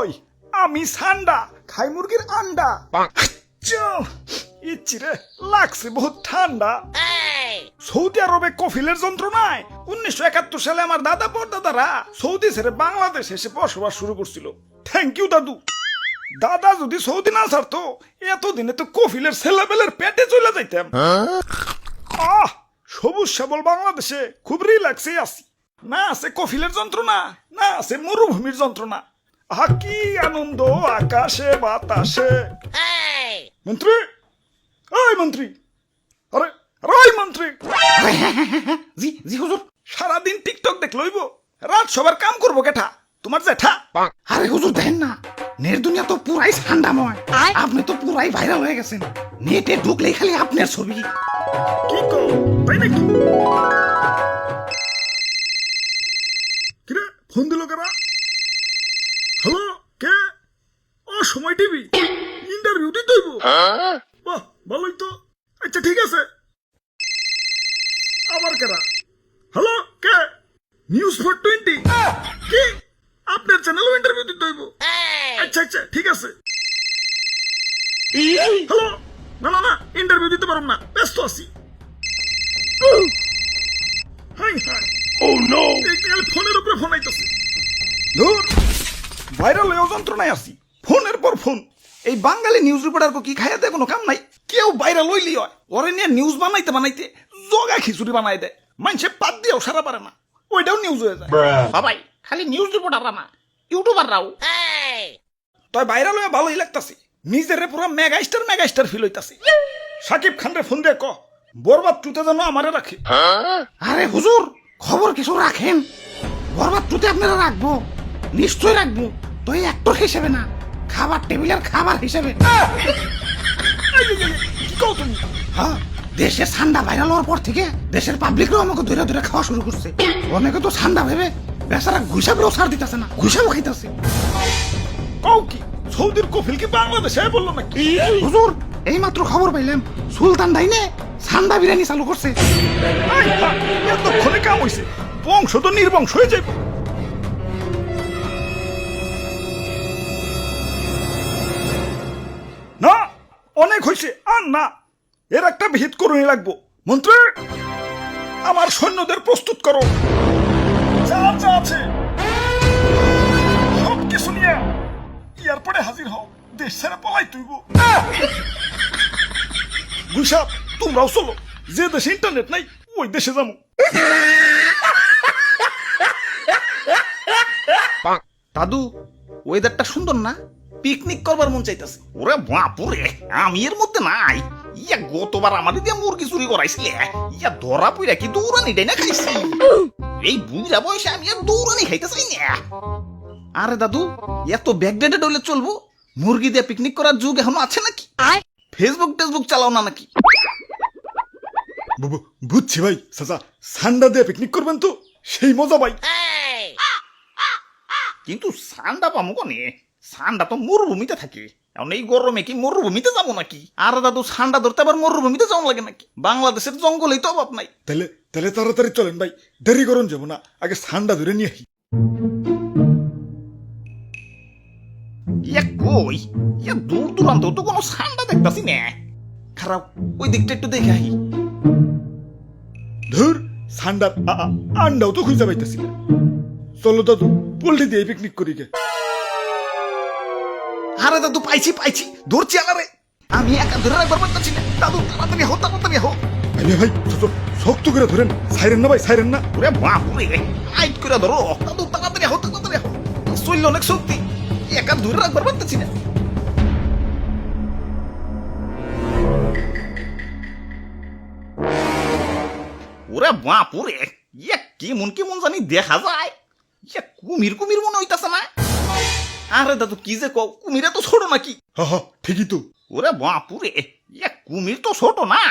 ওই আমি সান্ডা খাই মুরগির আন্ডা। ইচ্ছিরে লাগছে বহুত ঠান্ডা। সৌদি আরবে কফিলের যন্ত্রণায় 1971 সালে আমার দাদা পরদাদারা সৌদি ছেড়ে বাংলাদেশ এসে বসবাস শুরু করছিল। থ্যাংক ইউ দাদু। দাদা যদি সৌদি না ছাড়তো এতদিনে তো কফিলের ছেলেবেলের পেটে চলে যাইতাম। সবুজ শ্যাবল বাংলাদেশে খুব রিল্যাক্সে আছি। না আছে কফিলের যন্ত্রণা, না আছে মরুভূমির যন্ত্রণা। কি আনন্দ আকাশে বাতাসে। মন্ত্রী, ওই মন্ত্রী, আরে ওই মন্ত্রী। জি জি হুজুর। সারাদিন টিকটক দেখ লইব, রাত সবার কাম করবো কেঠা? তোমার জেঠা। আরে হুজুর দেখেন না, নেট দুনিয়া তো পুরাই ঠান্ডাময়। আপনি তো পুরাই ভাইরাল হয়ে গেছেন। নেটে ঢুকলেই খালি আপনার ছবি। কি কো তাই নাকি? কিরে ফোন দিল কেনা? হ্যালো, কে? ও সময় টিভি ইন্টারভিউ দিতে হইব। বাহ ভালোই তো। আচ্ছা ঠিক আছে। আবার কেনা? হ্যালো, কে? নিউজ 420 কি? আপনার চ্যানেলও ইন্টারভিউ দিতে হইব? আচ্ছা আচ্ছা ঠিক আছে। হ্যালো, না না না, ইন্টারভিউ দিতে পারব না, ব্যস্ত আছি। হাই হাই, ও নো, এই ফোনের উপরে ফোন আইতাছে। ধুর, ভাইরাল হয়ে যন্ত্রণায় আছি। ফোনের পর ফোন। এই বাঙালি নিউজ রিপোর্টার কি খাইয়াতে কোনো কাম নাই। কেউ ভাইরাল হইলি হয়, ওরে নিয়ে নিউজ বানাইতে বানাইতে জগা খিচুড়ি বানাই দেয়। মানুষে পাত দিয়েও সারা পারে না, ওইটাও নিউজ হয়ে যায়। বাবাই খালি নিউজ রিপোর্টাররা না, ইউটিউবাররাও। তাই ভাইরাল হয়ে ভালোই লাগতাছে। নিজের পুরো মেগাস্টার ফিল হইতাছে। সাকিব খান রে ফোন দিয়ে ক বরবাদ টুতে যেন আমারে রাখে। আরে হুজুর, খবর কিছু রাখেন। বরবাদ টুতে আপনারা রাখবো, নিশ্চয় রাখবো। তো এই অ্যাক্টর হিসেবে না, খাবার টেবিলের খাবার হিসেবে। কি কও তুমি? হ্যাঁ, দেশে ঠান্ডা ভাইরাল হওয়ার পর থেকে দেশের পাবলিকরাও আমাকে ধরে ধরে খাওয়া শুরু করছে। অনেকে তো ঠান্ডা ভেবে বেচারা ঘুষাবেও ছাড় দিতেছে না, ঘুষাবও খাইতেছে। কও কি সৌদির কফিল কি বাংলাদেশে বললো নাকি? হুজুর এই মাত্র খবর পাইলাম, সুলতান ডাইনে ঠান্ডা বিরিয়ানি চালু করছে। এতক্ষণে কাম হইছে, বংশ তো নির্বংশ হয়ে যাইব। না, অনেক হয়েছে, আর না। এর একটা ভিত করুনি লাগবো। মন্ত্রী, আমার সৈন্যদের প্রস্তুত করো। যা যা আছে সব কিছু নিয়ে এয়ারপোর্টে হাজির হও। দেশ ছেড়ে পলাই তুইব। গুসাব, তোমরাও চলো। যে দেশে ইন্টারনেট নাই ওই দেশে যাবো। দাদু, ওয়েদারটা সুন্দর না? পিকনিক করবার মন চাইতেছে। ওরে বাপুরে, আমি এর মধ্যে নাই। ইয়া গতবার আমাদের দিয়ে মুরগি চুরি করাইছিলে, ইয়া ধরা পইরা কি দৌড়ানি ডাই না খাইছি। এই বুড়া বয়সে আমি আর দৌড়ানি খাইতে চাই না। আরে দাদু, এত ব্যাকডেটেড হলে চলবো? মুরগি দিয়ে পিকনিক করার যুগ এখনো আছে নাকি? ফেসবুক চালাও না নাকি? বুঝছি ভাই, চাচা সান্ডা দিয়ে পিকনিক করবেন তো সেই মজা ভাই। কিন্তু সান্ডা পামো কোনে? সান্ডা তো মরুভূমিতে থাকে। এখন এই গরমে কি মরুভূমিতে যাবো নাকি? আরে দাদু, ঠান্ডা ধরতে আবার মরুভূমিতে যাওয়া লাগে নাকি? বাংলাদেশের জঙ্গলেই তো অভাব নাই। তাহলে তাহলে তাড়াতাড়ি চলেন ভাই, দেরি করুন যাবো না, আগে সান্ডা ধরে নিয়ে আসি। ইয়া কই, ইয়া দূর দূরান্ত তো কোনো সান্ডা দেখতাছি না। খারাপ, ওই দিকটা একটু দেখে আহি। ধুর, সান্ডার আন্ডাও তো খুঁজে পাইতেছি না। চলো দাদু, পোল্ট্রি দিয়ে পিকনিক করি গে। আরে দাদু, পাইছি, ধরছি আলারে। আমি একা ধরে রাখবার পারতাছি না। দাদু তাড়াতাড়ি হো। ভাই ভাই, শক্ত করে ধরেন, সাইরেন না ভাই, সাইরেন না। ওরে বাপুরে, আইট করে ধরো। দাদু তাড়াতাড়ি হো। শরীর অনেক শক্তি, একা ধরে রাখবার পারতাছি না। ওরে বাপুরে, ইয়া কেমন জানি দেখা যায়। ইয়া কুমির মনে হইতাছে না? আরে দাদু, কি যে কও, কুমিরে তো ছোট নাকি? হা ঠিকই তো। ওরে বাপুরে, ইয়া কুমির তো ছোট না,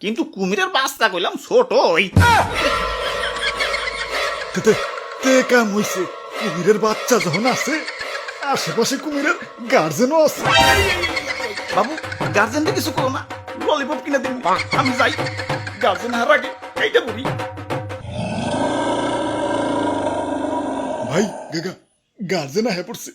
কিন্তু কুমিরের বাচ্চা কইলাম ছোটই। তে কাম হইছে। কুমিরের বাচ্চা যখন আছে, আশেপাশে কুমিরের গার্জেনও আছে। বাবু, গার্জেনটা কিছু করো না, ললিপপ কিনে দিন। আমি যাই, গার্জেন হার আগে এইটা বলি। ভাই গার্জেন হয়ে পড়ছে।